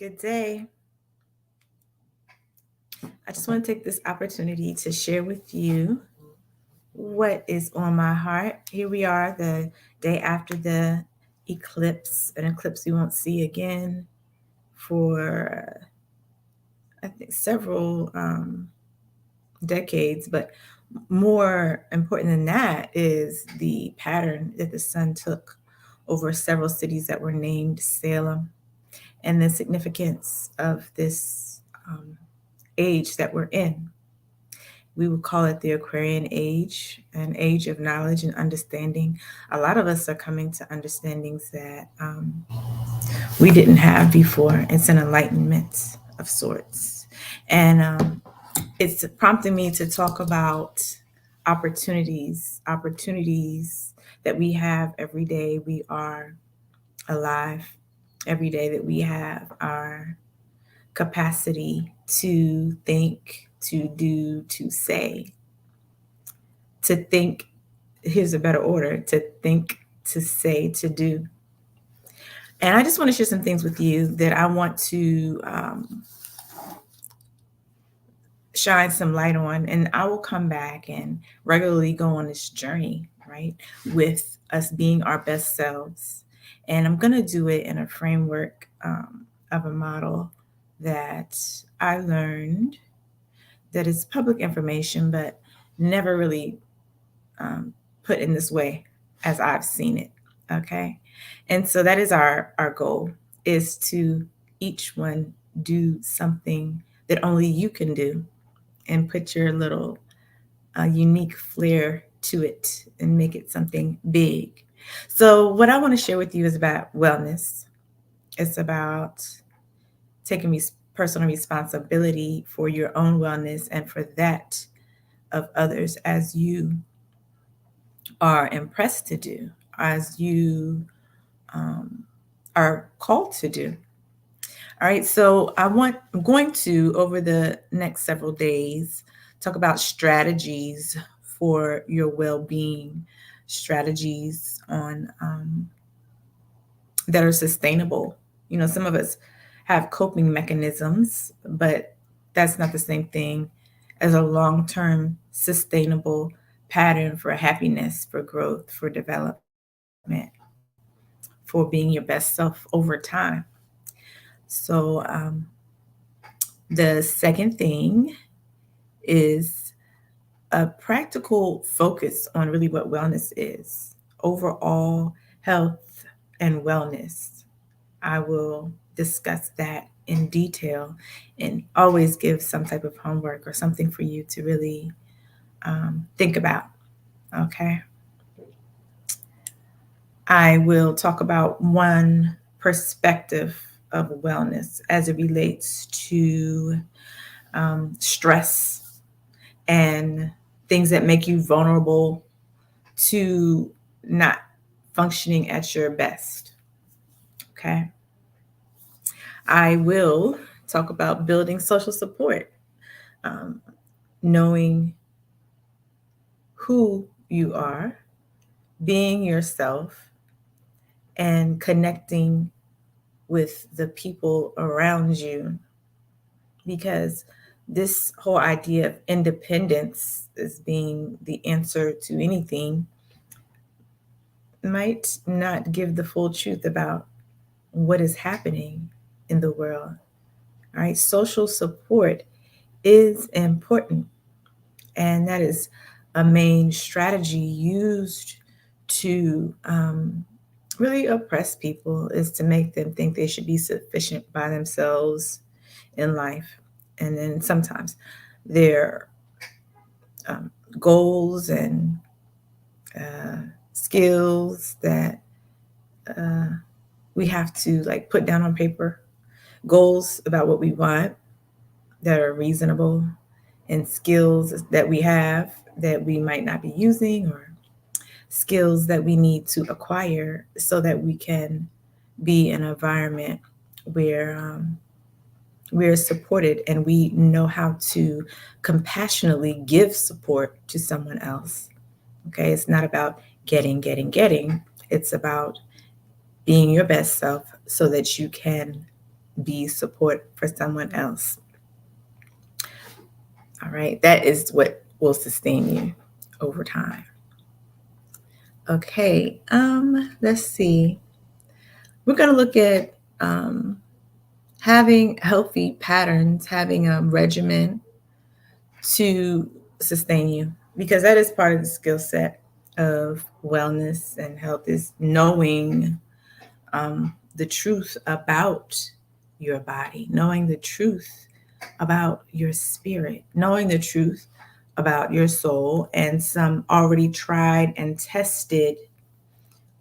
Good day. I just want to take this opportunity to share with you what is on my heart. Here we are, the day after the eclipse, an eclipse we won't see again for, I think, several decades. But more important than that is the pattern that the sun took over several cities that were named Salem and the significance of this age that we're in. We would call it the Aquarian age, an age of knowledge and understanding. A lot of us are coming to understandings that we didn't have before. It's an enlightenment of sorts. And it's prompting me to talk about opportunities that we have every day we are alive, every day that we have our capacity to think, to do, to say. To think, here's a better order: to think, to say, to do. And I just want to share some things with you that I want to shine some light on. And I will come back and regularly go on this journey, right, with us being our best selves. And I'm going to do it in a framework of a model that I learned that is public information, but never really put in this way as I've seen it. Okay. And so that is our goal, is to each one do something that only you can do and put your little unique flair to it and make it something big. So what I want to share with you is about wellness. It's about taking personal responsibility for your own wellness and for that of others, as you are impressed to do, as you um, are called to do. All right, so I'm going to, over the next several days, talk about strategies for your well-being, strategies on that are sustainable. You know, some of us have coping mechanisms, but that's not the same thing as a long-term sustainable pattern for happiness, for growth, for development, for being your best self over time. So, the second thing is a practical focus on really what wellness is, overall health and wellness. I will discuss that in detail and always give some type of homework or something for you to really think about. Okay. I will talk about one perspective of wellness as it relates to stress and things that make you vulnerable to not functioning at your best. Okay. I will talk about building social support, um, knowing who you are, being yourself, and connecting with the people around you. Because this whole idea of independence as being the answer to anything might not give the full truth about what is happening in the world. All right, social support is important, and that is a main strategy used to really oppress people, is to make them think they should be sufficient by themselves in life. And then sometimes their um, goals and uh, skills that uh, we have to like put down on paper, goals about what we want that are reasonable, and skills that we have that we might not be using, or skills that we need to acquire so that we can be in an environment where we're supported and we know how to compassionately give support to someone else. Okay, it's not about getting. It's about being your best self so that you can be support for someone else. All right, that is what will sustain you over time. Okay, let's see. We're going to look at having healthy patterns, having a regimen to sustain you, because that is part of the skill set of wellness and health, is knowing the truth about your body, knowing the truth about your spirit, knowing the truth about your soul, and some already tried and tested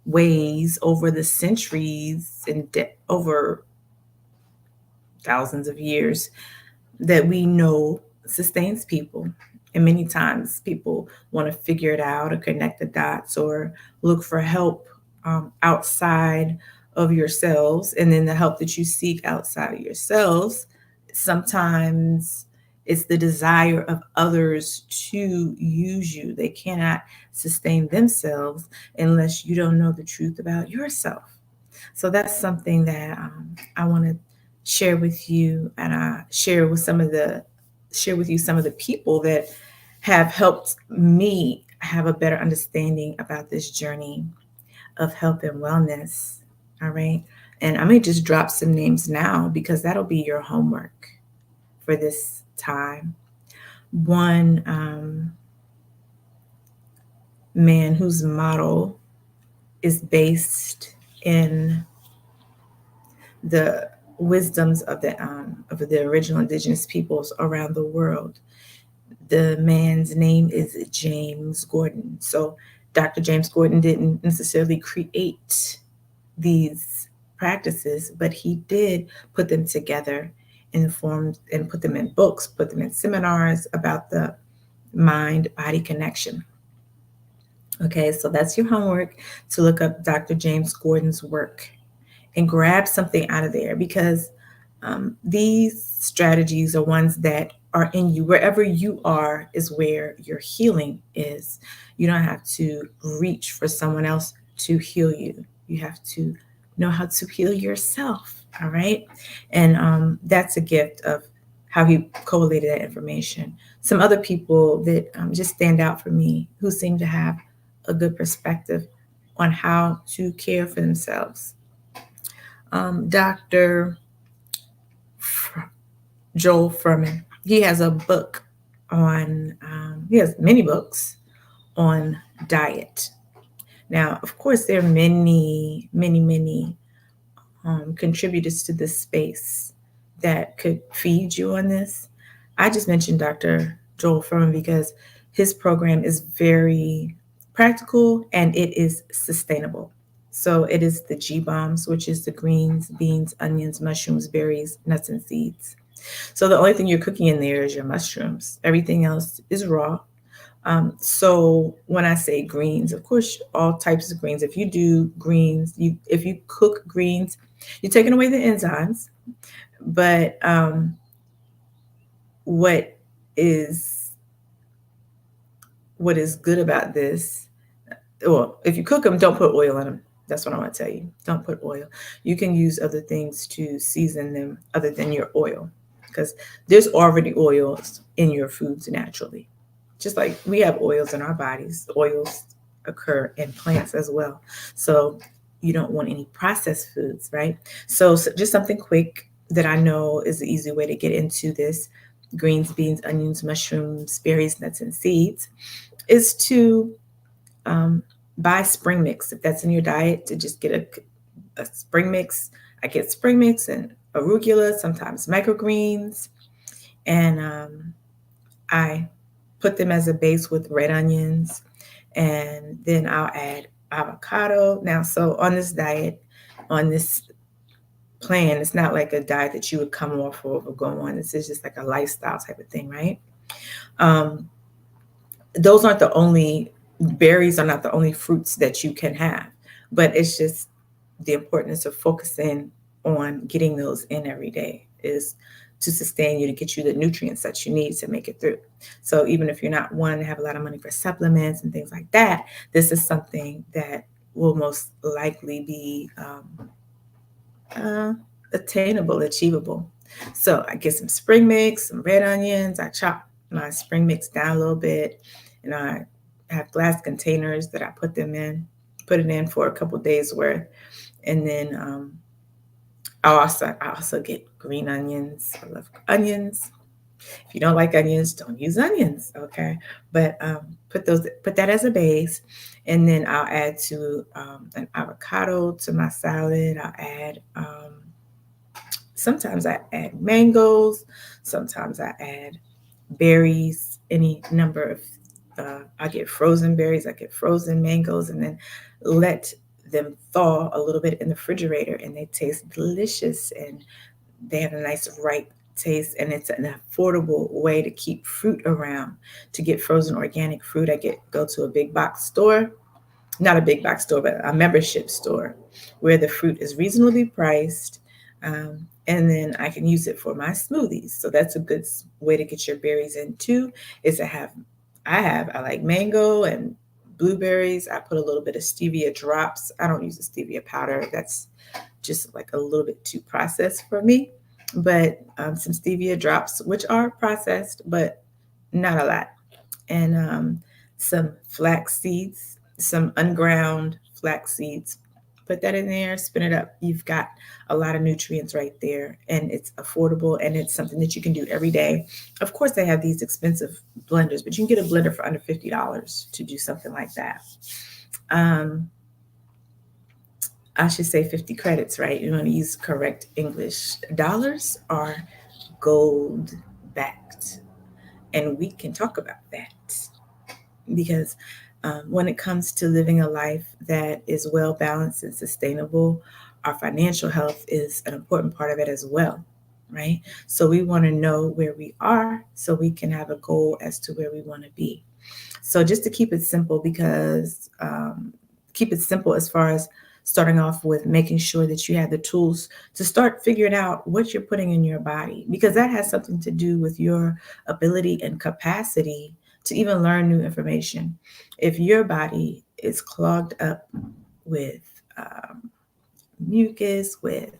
ways over the centuries and over thousands of years that we know sustains people. And many times people want to figure it out or connect the dots or look for help outside of yourselves. And then the help that you seek outside of yourselves, sometimes it's the desire of others to use you. They cannot sustain themselves unless you don't know the truth about yourself. So that's something that I want to share with you, and share with you some of the people that have helped me have a better understanding about this journey of health and wellness. All right. And I may just drop some names now because that'll be your homework for this time. One man whose model is based in the wisdoms of the original indigenous peoples around the world. The man's name is James Gordon. So Dr. James Gordon didn't necessarily create these practices, but he did put them together in forms and put them in books, put them in seminars about the mind body connection. Okay, so that's your homework, to look up Dr. James Gordon's work and grab something out of there, because these strategies are ones that are in you. Wherever you are is where your healing is. You don't have to reach for someone else to heal you. You have to know how to heal yourself. All right. And that's a gift of how he collated that information. Some other people that just stand out for me, who seem to have a good perspective on how to care for themselves. Dr. Joel Furman. He has a book he has many books on diet. Now, of course, there are many contributors to this space that could feed you on this. I just mentioned Dr. Joel Furman because his program is very practical and it is sustainable. So it is the G bombs, which is the greens, beans, onions, mushrooms, berries, nuts, and seeds. So the only thing you're cooking in there is your mushrooms. Everything else is raw. So when I say greens, of course, all types of greens. If you do greens, if you cook greens, you're taking away the enzymes. But what is what is good about this? Well, if you cook them, don't put oil in them. That's what I want to tell you. Don't put oil. You can use other things to season them other than your oil, because there's already oils in your foods naturally. Just like we have oils in our bodies, oils occur in plants as well. So you don't want any processed foods, right? So just something quick that I know is the easy way to get into this: greens, beans, onions, mushrooms, berries, nuts, and seeds, is to um, buy spring mix. If that's in your diet, to just get a spring mix. I get spring mix and arugula, sometimes microgreens, and I put them as a base with red onions, and then I'll add avocado. Now, so on this diet, on this plan, it's not like a diet that you would come off of or go on. This is just like a lifestyle type of thing, right? Um, those aren't the only berries are not the only fruits that you can have, but it's just the importance of focusing on getting those in every day is to sustain you, to get you the nutrients that you need to make it through. So even if you're not one to have a lot of money for supplements and things like that, this is something that will most likely be attainable, achievable. So I get some spring mix, some red onions. I chop my spring mix down a little bit, and I have glass containers that I put them in, put it in for a couple days worth, and then I also get green onions. I love onions. If you don't like onions, don't use onions, okay? But put that as a base, and then I'll add to an avocado to my salad. I'll add sometimes I add mangoes, sometimes I add berries, any number of. I get frozen berries, I get frozen mangoes, and then let them thaw a little bit in the refrigerator, and they taste delicious and they have a nice ripe taste, and it's an affordable way to keep fruit around. To get frozen organic fruit, I get go to a big box store, not a big box store, but a membership store where the fruit is reasonably priced. And then I can use it for my smoothies. So that's a good way to get your berries in too. Is to have, I like mango and blueberries. I put a little bit of stevia drops. I don't use a stevia powder. That's just like a little bit too processed for me. But some stevia drops, which are processed, but not a lot, and some flax seeds, some unground flax seeds. Put that in there, spin it up. You've got a lot of nutrients right there, and it's affordable, and it's something that you can do every day. Of course, they have these expensive blenders, but you can get a blender for under $50 to do something like that. Um, I should say 50 credits, right? You want to use correct English. Dollars are gold backed, and we can talk about that because when it comes to living a life that is well balanced and sustainable, our financial health is an important part of it as well, right? So we want to know where we are so we can have a goal as to where we want to be. So just to keep it simple, because keep it simple as far as starting off with making sure that you have the tools to start figuring out what you're putting in your body, because that has something to do with your ability and capacity to even learn new information. If your body is clogged up with mucus, with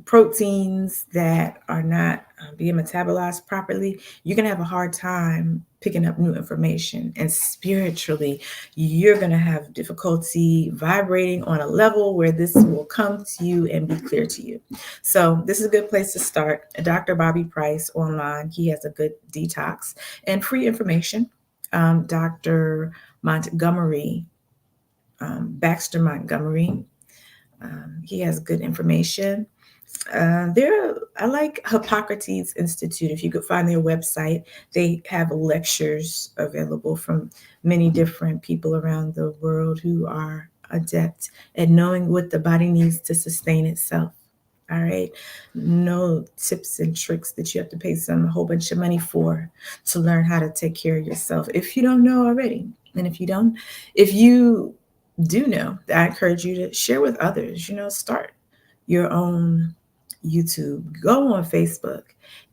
proteins that are not being metabolized properly, you're going to have a hard time picking up new information. And spiritually, you're going to have difficulty vibrating on a level where this will come to you and be clear to you. So, this is a good place to start. Dr. Bobby Price online, he has a good detox and free information. Dr. Montgomery, Baxter Montgomery, he has good information. I like Hippocrates Institute. If you could find their website, they have lectures available from many different people around the world who are adept at knowing what the body needs to sustain itself. All right. No tips and tricks that you have to pay some a whole bunch of money for to learn how to take care of yourself if you don't know already. And if you do know, I encourage you to share with others, start your own YouTube, go on Facebook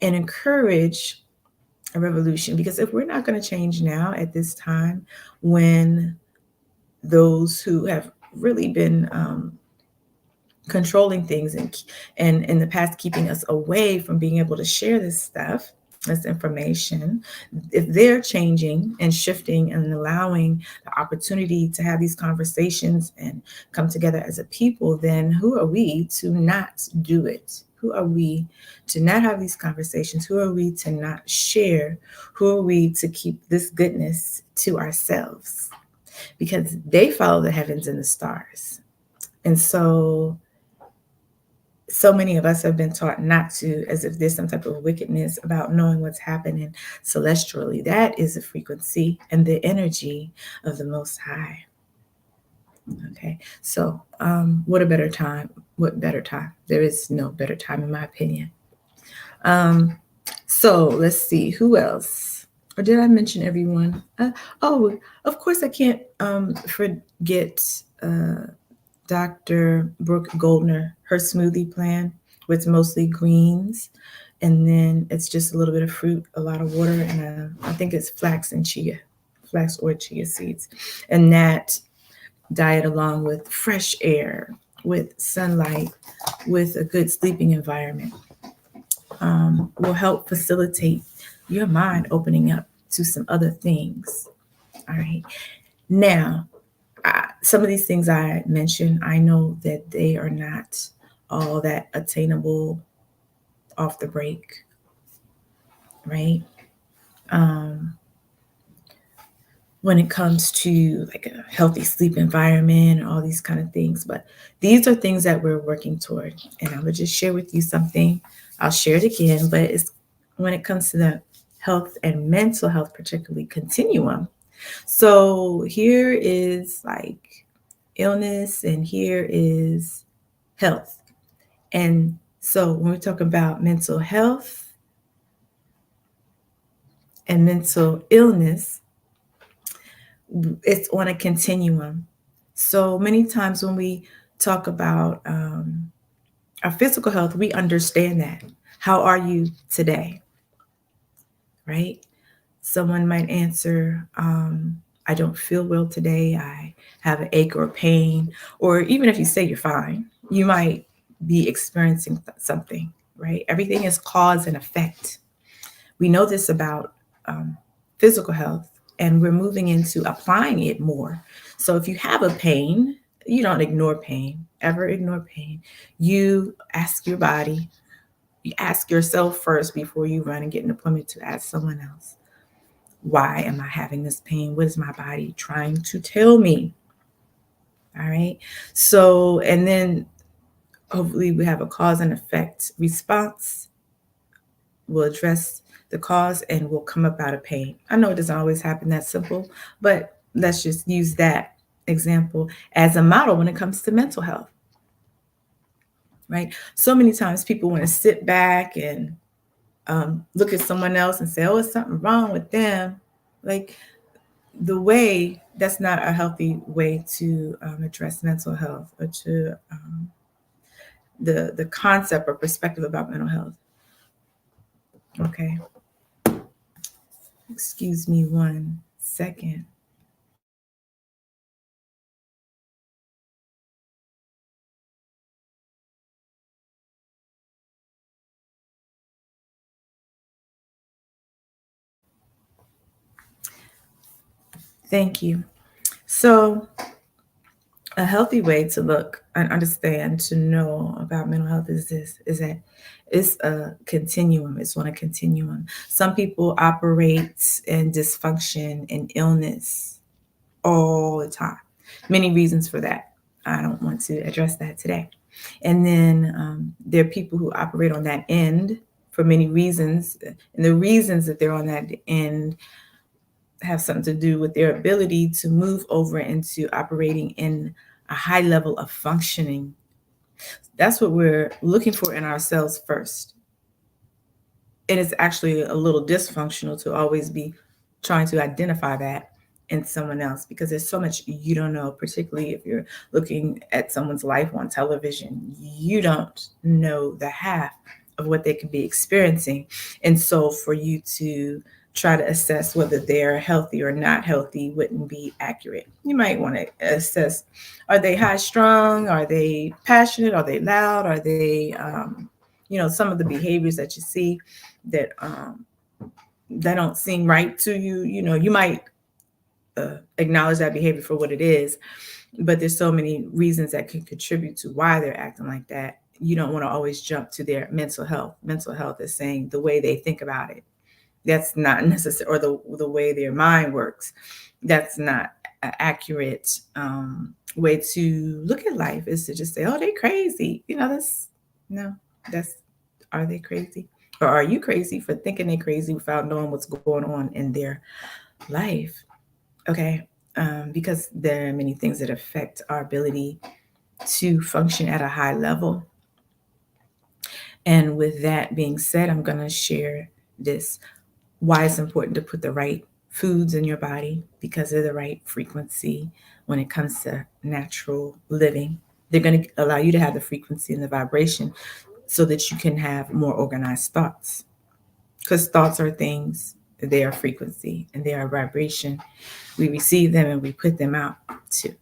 and encourage a revolution. Because if we're not going to change now at this time, when those who have really been controlling things and in the past keeping us away from being able to share this stuff, this information, if they're changing and shifting and allowing the opportunity to have these conversations and come together as a people, then who are we to not do it? Who are we to not have these conversations? Who are we to not share? Who are we to keep this goodness to ourselves? Because they follow the heavens and the stars. And so many of us have been taught not to, as if there's some type of wickedness about knowing what's happening celestially. That is the frequency and the energy of the Most High. Okay, so what a better time? What better time? There is no better time, in my opinion. So let's see, who else? Or did I mention everyone? Oh, of course I can't forget Dr. Brooke Goldner, her smoothie plan with mostly greens. And then it's just a little bit of fruit, a lot of water, and I think it's flax or chia seeds. And that diet along with fresh air, with sunlight, with a good sleeping environment, will help facilitate your mind opening up to some other things. All right. Now, some of these things I mentioned, I know that they are not all that attainable off the break, right? Um, when it comes to like a healthy sleep environment and all these kind of things. But these are things that we're working toward. And I would just share with you something. I'll share it again, but it's when it comes to the health and mental health, particularly continuum. So here is like illness and here is health. And so when we talk about mental health and mental illness, it's on a continuum. So many times when we talk about our physical health, we understand that. How are you today? Right? Someone might answer, I don't feel well today. I have an ache or pain. Or even if you say you're fine, you might be experiencing something, right? Everything is cause and effect. We know this about physical health, and we're moving into applying it more. So if you have a pain, you don't ignore pain, ever ignore pain. You ask your body, you ask yourself first before you run and get an appointment to ask someone else, why am I having this pain? What is my body trying to tell me? All right. So, and then hopefully we have a cause and effect response. We'll address the cause and we'll come up out of pain. I know it doesn't always happen that simple, but let's just use that example as a model when it comes to mental health, right? So many times people want to sit back and look at someone else and say, oh, it's something wrong with them. Like the way, that's not a healthy way to address mental health or to the concept or perspective about mental health. Okay. Excuse me 1 second. Thank you. So, a healthy way to look and understand to know about mental health is this, is that it's a continuum. It's on a continuum. Some people operate in dysfunction and illness all the time. Many reasons for that. I don't want to address that today. And then there are people who operate on that end for many reasons. And the reasons that they're on that end have something to do with their ability to move over into operating in a high level of functioning. That's what we're looking for in ourselves first. And it's actually a little dysfunctional to always be trying to identify that in someone else because there's so much you don't know, particularly if you're looking at someone's life on television. You don't know the half of what they could be experiencing. And so for you to try to assess whether they're healthy or not healthy wouldn't be accurate. You might want to assess, are they high strung? Are they passionate? Are they loud? Are they, some of the behaviors that you see that don't seem right to you. You might acknowledge that behavior for what it is, but there's so many reasons that can contribute to why they're acting like that. You don't want to always jump to their mental health. Mental health is saying the way they think about it. That's not necessary, or the way their mind works. That's not an accurate way to look at life. Is to just say, "Oh, they crazy." That's no. That's Are they crazy, or are you crazy for thinking they're crazy without knowing what's going on in their life? Okay, because there are many things that affect our ability to function at a high level. And with that being said, I'm going to share this, why it's important to put the right foods in your body because they're the right frequency when it comes to natural living. They're going to allow you to have the frequency and the vibration so that you can have more organized thoughts. Because thoughts are things, they are frequency and they are vibration. We receive them and we put them out too.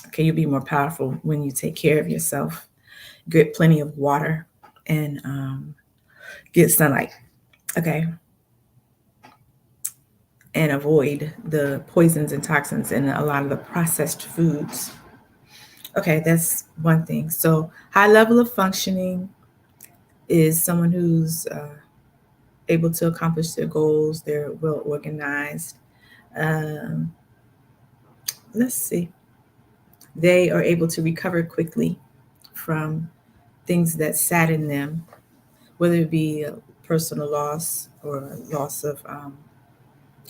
Okay, you'll be more powerful when you take care of yourself. Get plenty of water and get sunlight. Okay, and avoid the poisons and toxins in a lot of the processed foods. Okay, that's one thing. So, high level of functioning is someone who's able to accomplish their goals, they're well organized. Um, let's see, they are able to recover quickly from things that sadden them, whether it be a personal loss or a loss of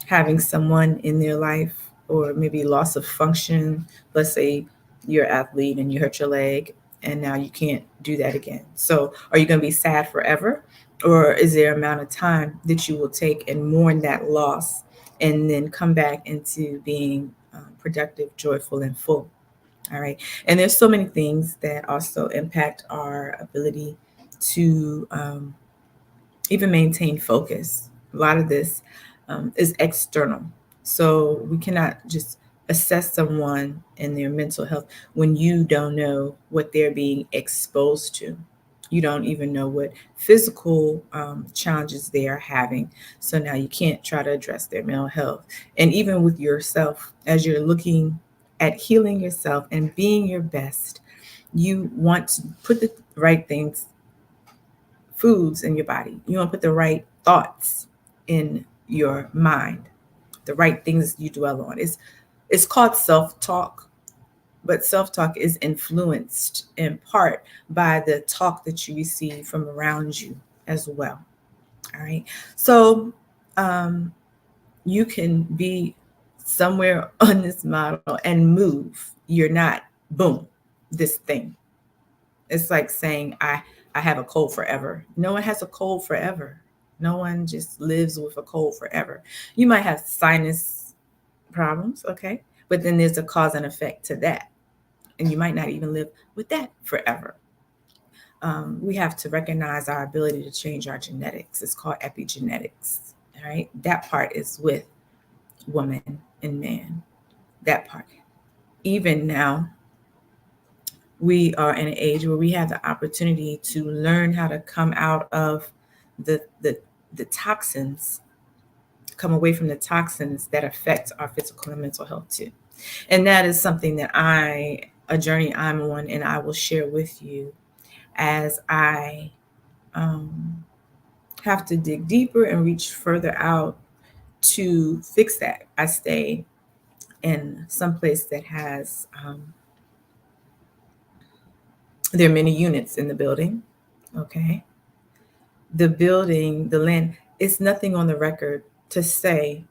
having someone in their life, or maybe loss of function. Let's say you're an athlete and you hurt your leg and now you can't do that again. So are you going to be sad forever? Or is there amount of time that you will take and mourn that loss and then come back into being productive, joyful, and full? All right. And there's so many things that also impact our ability to even maintain focus. A lot of this is external. So we cannot just assess someone and their mental health when you don't know what they're being exposed to. You don't even know what physical challenges they are having. So now you can't try to address their mental health. And even with yourself, as you're looking at healing yourself and being your best, you want to put the right things, foods in your body. You want to put the right thoughts in your mind, the right things you dwell on. It's called self-talk, but self-talk is influenced in part by the talk that you receive from around you as well. All right. So um, you can be somewhere on this model and move. You're not boom, this thing. It's like saying I have a cold forever. No one has a cold forever. No one just lives with a cold forever. You might have sinus problems, okay? But then there's a cause and effect to that. And you might not even live with that forever. We have to recognize our ability to change our genetics. It's called epigenetics. All right. That part is with woman and man. That part. Even now, we are in an age where we have the opportunity to learn how to come out of the the, the toxins, come away from the toxins that affect our physical and mental health too. And that is something that a journey I'm on, and I will share with you as I um, have to dig deeper and reach further out to fix that. I stay in some place that has there are many units in the building. Okay, the building, the land, it's nothing on the record to say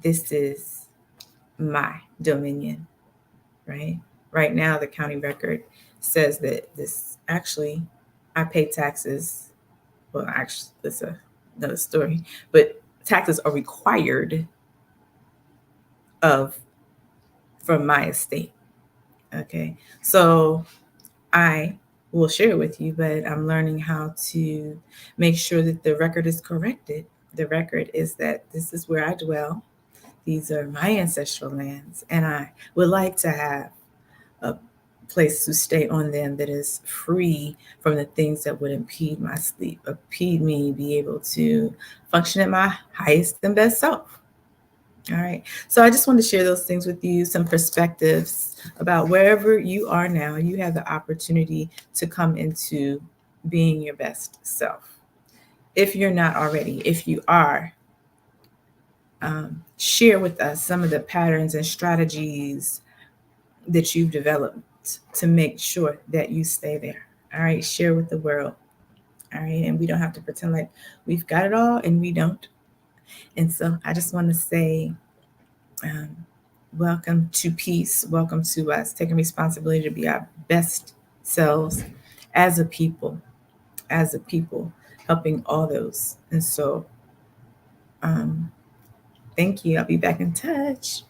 this is my dominion, right? Right now, the county record says that this actually, I pay taxes. Well, actually, that's another story, but taxes are required of from my estate. Okay, so I will share with you, but I'm learning how to make sure that the record is corrected. The record is that this is where I dwell. These are my ancestral lands, and I would like to have a place to stay on them that is free from the things that would impede my sleep, impede me be able to function at my highest and best self. All right. So I just want to share those things with you, some perspectives about wherever you are now, you have the opportunity to come into being your best self. If you're not already, if you are, share with us some of the patterns and strategies that you've developed to make sure that you stay there. All right. Share with the world. All right. And we don't have to pretend like we've got it all, and we don't. And so I just want to say, um, welcome to peace. Welcome to us taking responsibility to be our best selves as a people, as a people, helping all those. And so, um, thank you. I'll be back in touch.